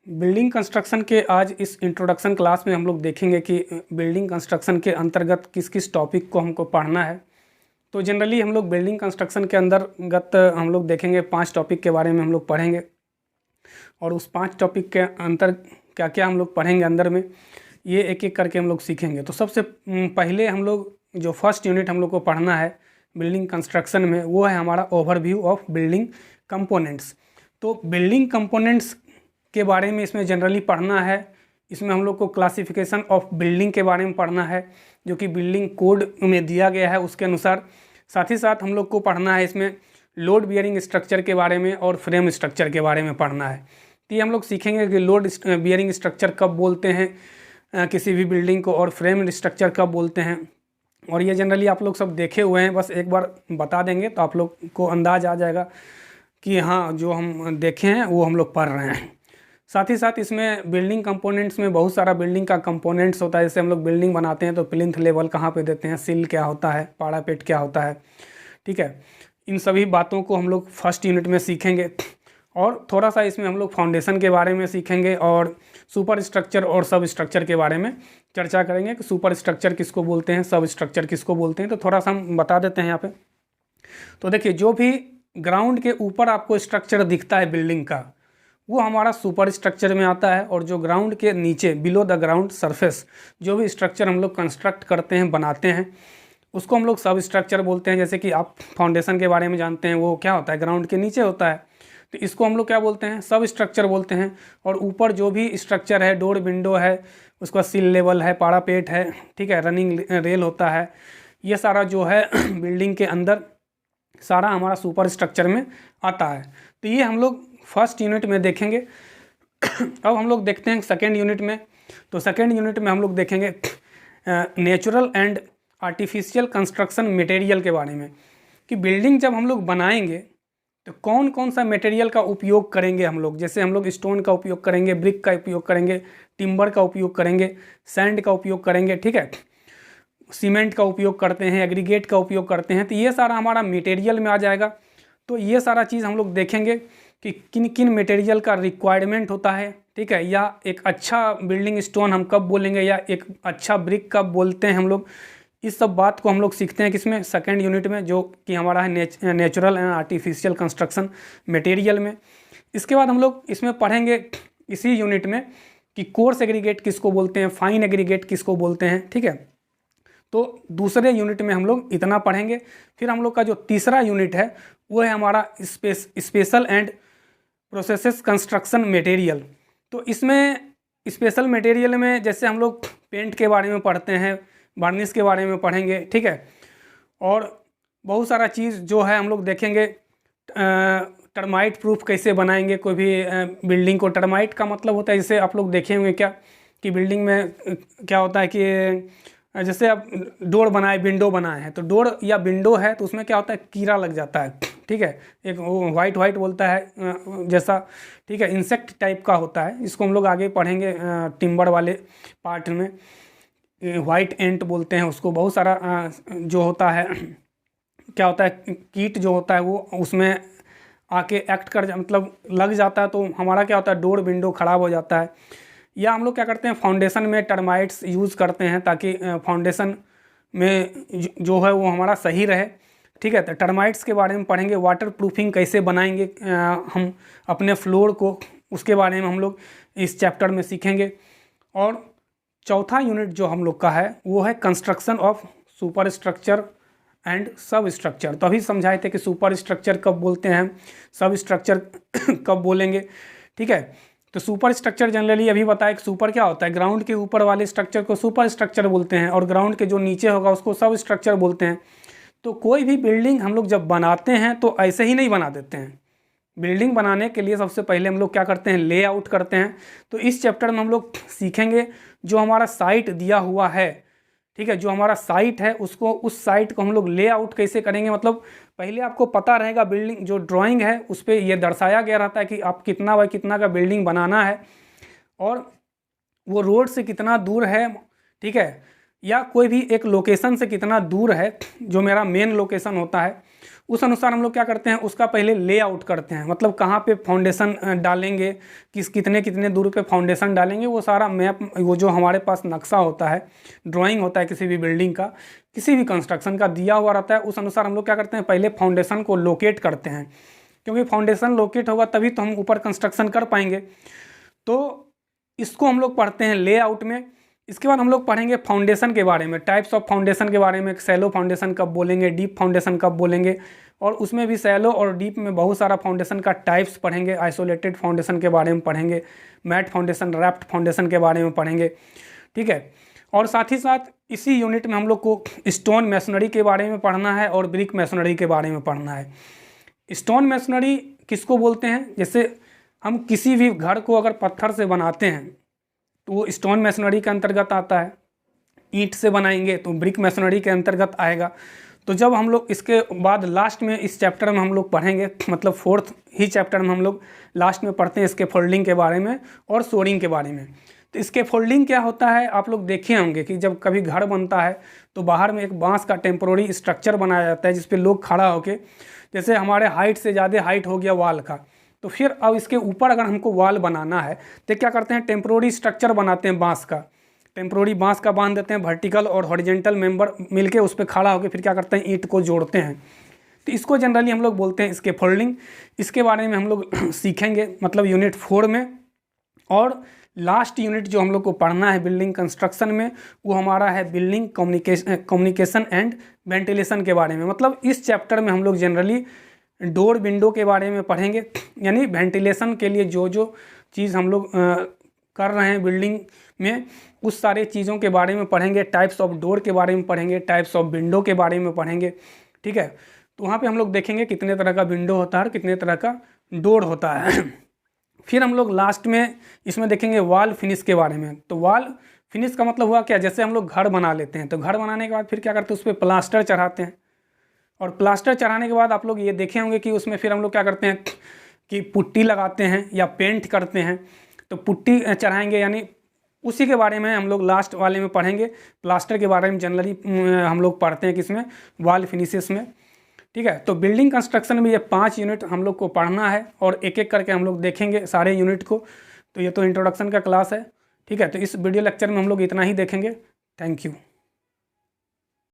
Building construction के आज इस इंट्रोडक्शन क्लास में हम लोग देखेंगे कि बिल्डिंग कंस्ट्रक्शन के अंतर्गत किस किस टॉपिक को हमको पढ़ना है। तो जनरली हम लोग बिल्डिंग कंस्ट्रक्शन के अंतर्गत हम लोग देखेंगे 5 टॉपिक के बारे में हम लोग पढ़ेंगे और उस 5 टॉपिक के अंतर क्या क्या हम लोग पढ़ेंगे अंदर में, ये एक एक करके हम लोग सीखेंगे। तो सबसे पहले हम लोग जो फर्स्ट यूनिट हम लोग को पढ़ना है बिल्डिंग कंस्ट्रक्शन में, वो है हमारा ओवरव्यू ऑफ बिल्डिंग कंपोनेंट्स। तो बिल्डिंग कंपोनेंट्स के बारे में इसमें जनरली पढ़ना है। इसमें हम लोग को क्लासिफिकेशन ऑफ बिल्डिंग के बारे में पढ़ना है जो कि बिल्डिंग कोड में दिया गया है उसके अनुसार। साथ ही साथ हम लोग को पढ़ना है इसमें लोड बियरिंग स्ट्रक्चर के बारे में और फ्रेम स्ट्रक्चर के बारे में पढ़ना है। तो ये हम लोग सीखेंगे कि लोड बियरिंग स्ट्रक्चर कब बोलते हैं किसी भी बिल्डिंग को, और फ्रेम स्ट्रक्चर कब बोलते हैं। और ये जनरली आप लोग सब देखे हुए हैं, बस एक बार बता देंगे तो आप लोग को अंदाज़ आ जाएगा कि हाँ जो हम देखे हैं वो हम लोग पढ़ रहे हैं। साथ ही साथ इसमें बिल्डिंग कंपोनेंट्स में बहुत सारा बिल्डिंग का कंपोनेंट्स होता है। जैसे हम लोग बिल्डिंग बनाते हैं तो प्लिंथ लेवल कहाँ पे देते हैं, सिल क्या होता है, पाड़ापेट क्या होता है, ठीक है। इन सभी बातों को हम लोग फर्स्ट यूनिट में सीखेंगे और थोड़ा सा इसमें हम लोग फाउंडेशन के बारे में सीखेंगे और सुपर स्ट्रक्चर और सब स्ट्रक्चर के बारे में चर्चा करेंगे कि सुपर स्ट्रक्चर किसको बोलते हैं, सब स्ट्रक्चर किसको बोलते हैं। तो थोड़ा सा हम बता देते हैं यहाँ पे। तो देखिए, जो भी ग्राउंड के ऊपर आपको स्ट्रक्चर दिखता है बिल्डिंग का, वो हमारा सुपर स्ट्रक्चर में आता है। और जो ग्राउंड के नीचे बिलो द ग्राउंड सरफेस जो भी स्ट्रक्चर हम लोग कंस्ट्रक्ट करते हैं, बनाते हैं, उसको हम लोग सब स्ट्रक्चर बोलते हैं। जैसे कि आप फाउंडेशन के बारे में जानते हैं, वो क्या होता है, ग्राउंड के नीचे होता है, तो इसको हम लोग क्या बोलते हैं, सब स्ट्रक्चर बोलते हैं। और ऊपर जो भी स्ट्रक्चर है, डोर विंडो है, उसका सिल लेवल है, पाड़ापेट है, ठीक है, रनिंग रेल होता है, ये सारा जो है बिल्डिंग के अंदर सारा हमारा सुपर स्ट्रक्चर में आता है। तो ये हम लोग फर्स्ट यूनिट में देखेंगे। अब हम लोग देखते हैं सेकेंड यूनिट में। तो सेकेंड यूनिट में हम लोग देखेंगे natural and artificial construction material के बारे में, कि बिल्डिंग जब हम लोग बनाएंगे तो कौन कौन सा मटेरियल का उपयोग करेंगे हम लोग। जैसे हम लोग स्टोन का उपयोग करेंगे, ब्रिक का उपयोग करेंगे, टिम्बर का उपयोग करेंगे, सैंड का उपयोग करेंगे, ठीक है, सीमेंट का उपयोग करते हैं, एग्रीगेट का उपयोग करते हैं। तो ये सारा हमारा मटेरियल में आ जाएगा। तो ये सारा चीज़ हम लोग देखेंगे कि किन किन मटेरियल का रिक्वायरमेंट होता है, ठीक है, या एक अच्छा बिल्डिंग स्टोन हम कब बोलेंगे, या एक अच्छा ब्रिक कब बोलते हैं हम लोग। इस सब बात को हम लोग सीखते हैं किसमें, सेकेंड यूनिट में, जो कि हमारा है natural and artificial construction material में। इसके बाद हम लोग इसमें पढ़ेंगे इसी यूनिट में कि कोर्स एग्रीगेट किसको बोलते हैं, फाइन एग्रीगेट किसको बोलते हैं, ठीक है। तो दूसरे यूनिट में हम लोग इतना पढ़ेंगे। फिर हम लोग का जो तीसरा यूनिट है वो है हमारा special and processes construction material. तो इसमें स्पेशल मटेरियल में जैसे हम लोग पेंट के बारे में पढ़ते हैं, वार्निश के बारे में पढ़ेंगे, ठीक है, और बहुत सारा चीज़ जो है हम लोग देखेंगे। टर्माइट प्रूफ कैसे बनाएंगे कोई भी बिल्डिंग को। टर्माइट का मतलब होता है, जैसे आप लोग देखे होंगे क्या कि बिल्डिंग में क्या होता है कि जैसे आप डोर बनाए, विंडो बनाए हैं, तो डोर या विंडो है तो उसमें क्या होता है, कीड़ा लग जाता है, ठीक है, एक वो वाइट वाइट बोलता है जैसा, ठीक है, इंसेक्ट टाइप का होता है। इसको हम लोग आगे पढ़ेंगे टिम्बर वाले पार्ट में। वाइट एंट बोलते हैं उसको। बहुत सारा जो होता है, क्या होता है, कीट जो होता है वो उसमें आके एक्ट कर मतलब लग जाता है, तो हमारा क्या होता है, डोर विंडो ख़राब हो जाता है। या हम लोग क्या करते हैं, फाउंडेशन में टर्माइट्स यूज़ करते हैं ताकि फाउंडेशन में जो है वो हमारा सही रहे, ठीक है। तो टर्माइट्स के बारे में पढ़ेंगे। वाटर प्रूफिंग कैसे बनाएंगे हम अपने फ्लोर को, उसके बारे में हम लोग इस चैप्टर में सीखेंगे। और चौथा यूनिट जो हम लोग का है वो है construction of super structure and सब स्ट्रक्चर। तो अभी समझाए थे कि सुपर स्ट्रक्चर कब बोलते हैं, सब स्ट्रक्चर कब बोलेंगे, ठीक है। तो सुपर स्ट्रक्चर जनरली अभी बताया कि सुपर क्या होता है, ग्राउंड के ऊपर वाले स्ट्रक्चर को सुपर स्ट्रक्चर बोलते हैं, और ग्राउंड के जो नीचे होगा उसको सब स्ट्रक्चर बोलते हैं। तो कोई भी बिल्डिंग हम लोग जब बनाते हैं तो ऐसे ही नहीं बना देते हैं। बिल्डिंग बनाने के लिए सबसे पहले हम लोग क्या करते हैं, लेआउट करते हैं। तो इस चैप्टर में हम लोग सीखेंगे जो हमारा साइट दिया हुआ है, ठीक है, जो हमारा साइट है उसको, उस साइट को हम लोग लेआउट कैसे करेंगे। मतलब पहले आपको पता रहेगा, बिल्डिंग जो ड्राइंग है उस पर यह दर्शाया गया रहता है कि आप कितना बाय कितना का बिल्डिंग बनाना है, और वो रोड से कितना दूर है, ठीक है, या कोई भी एक लोकेशन से कितना दूर है, जो मेरा मेन लोकेशन होता है उस अनुसार हम लोग क्या करते हैं, उसका पहले लेआउट करते हैं, मतलब कहाँ पे फाउंडेशन डालेंगे, कितने कितने दूर पे फाउंडेशन डालेंगे, वो सारा मैप, वो जो हमारे पास नक्शा होता है, ड्राइंग होता है किसी भी बिल्डिंग का, किसी भी कंस्ट्रक्शन का दिया हुआ रहता है। उस अनुसार हम लोग क्या करते हैं, पहले फाउंडेशन को लोकेट करते हैं, क्योंकि फाउंडेशन लोकेट होगा तभी तो हम ऊपर कंस्ट्रक्शन कर पाएंगे। तो इसको हम लोग पढ़ते हैं लेआउट में। इसके बाद हम लोग पढ़ेंगे फाउंडेशन के बारे में, टाइप्स ऑफ फाउंडेशन के बारे में, सैलो फाउंडेशन कब बोलेंगे, डीप फाउंडेशन कब बोलेंगे, और उसमें भी सैलो और डीप में बहुत सारा फाउंडेशन का टाइप्स पढ़ेंगे। आइसोलेटेड फाउंडेशन के बारे में पढ़ेंगे, मैट फाउंडेशन, रैप्ट फाउंडेशन के बारे में पढ़ेंगे, ठीक है। और साथ ही साथ इसी यूनिट में हम लोग को स्टोन मैसनरी के बारे में पढ़ना है और ब्रिक मैसनरी के बारे में पढ़ना है। स्टोन मैसनरी किसको बोलते हैं, जैसे हम किसी भी घर को अगर पत्थर से बनाते हैं तो वो स्टोन मैसनरी के अंतर्गत आता है। ईंट से बनाएंगे तो ब्रिक मैसनरी के अंतर्गत आएगा। तो जब हम लोग इसके बाद लास्ट में इस चैप्टर में हम लोग पढ़ेंगे, मतलब 4th ही चैप्टर में हम लोग लास्ट में पढ़ते हैं इसके फोल्डिंग के बारे में और शोरिंग के बारे में। तो इसके फोल्डिंग क्या होता है, आप लोग देखे होंगे कि जब कभी घर बनता है तो बाहर में एक बांस का टेम्पोररी स्ट्रक्चर बनाया जाता है जिस पे लोग खड़ा होके, जैसे हमारे हाइट से ज़्यादा हाइट हो गया वाल का, तो फिर अब इसके ऊपर अगर हमको वाल बनाना है तो क्या करते हैं, टेम्पोररी स्ट्रक्चर बनाते हैं बांस का, टेम्पोररी बांस का बांध देते हैं, वर्टिकल और हॉरिजेंटल मेंबर मिलके उस पर खड़ा होकर फिर क्या करते हैं, ईंट को जोड़ते हैं। तो इसको जनरली हम लोग बोलते हैं इसके फोल्डिंग। इसके बारे में हम लोग सीखेंगे, मतलब यूनिट 4 में। और लास्ट यूनिट जो हम लोग को पढ़ना है बिल्डिंग कंस्ट्रक्शन में, वो हमारा है बिल्डिंग कम्युनिकेशन एंड वेंटिलेशन के बारे में। मतलब इस चैप्टर में हम लोग जनरली डोर विंडो के बारे में पढ़ेंगे, यानी वेंटिलेशन के लिए जो जो चीज़ हम लोग कर रहे हैं बिल्डिंग में, उस सारे चीज़ों के बारे में पढ़ेंगे। टाइप्स ऑफ डोर के बारे में पढ़ेंगे, टाइप्स ऑफ विंडो के बारे में पढ़ेंगे, ठीक है। तो वहाँ पे हम लोग देखेंगे कितने तरह का विंडो होता है और कितने तरह का डोर होता है। फिर हम लोग लास्ट में इसमें देखेंगे वॉल फिनिश के बारे में। तो वॉल फिनिश का मतलब हुआ क्या, जैसे हम लोग घर बना लेते हैं तो घर बनाने के बाद फिर क्या करते हैं, उस पर प्लास्टर चढ़ाते हैं, और प्लास्टर चढ़ाने के बाद आप लोग ये देखे होंगे कि उसमें फिर हम लोग क्या करते हैं कि पुट्टी लगाते हैं या पेंट करते हैं। तो पुट्टी चढ़ाएंगे, यानी उसी के बारे में हम लोग लास्ट वाले में पढ़ेंगे। प्लास्टर के बारे में जनरली हम लोग पढ़ते हैं किसमें, वॉल फिनिशेस में, ठीक है। तो बिल्डिंग कंस्ट्रक्शन में ये 5 यूनिट हम लोग को पढ़ना है और एक एक करके हम लोग देखेंगे सारे यूनिट को। तो ये तो इंट्रोडक्शन का क्लास है, ठीक है। तो इस वीडियो लेक्चर में हम लोग इतना ही देखेंगे। Thank you.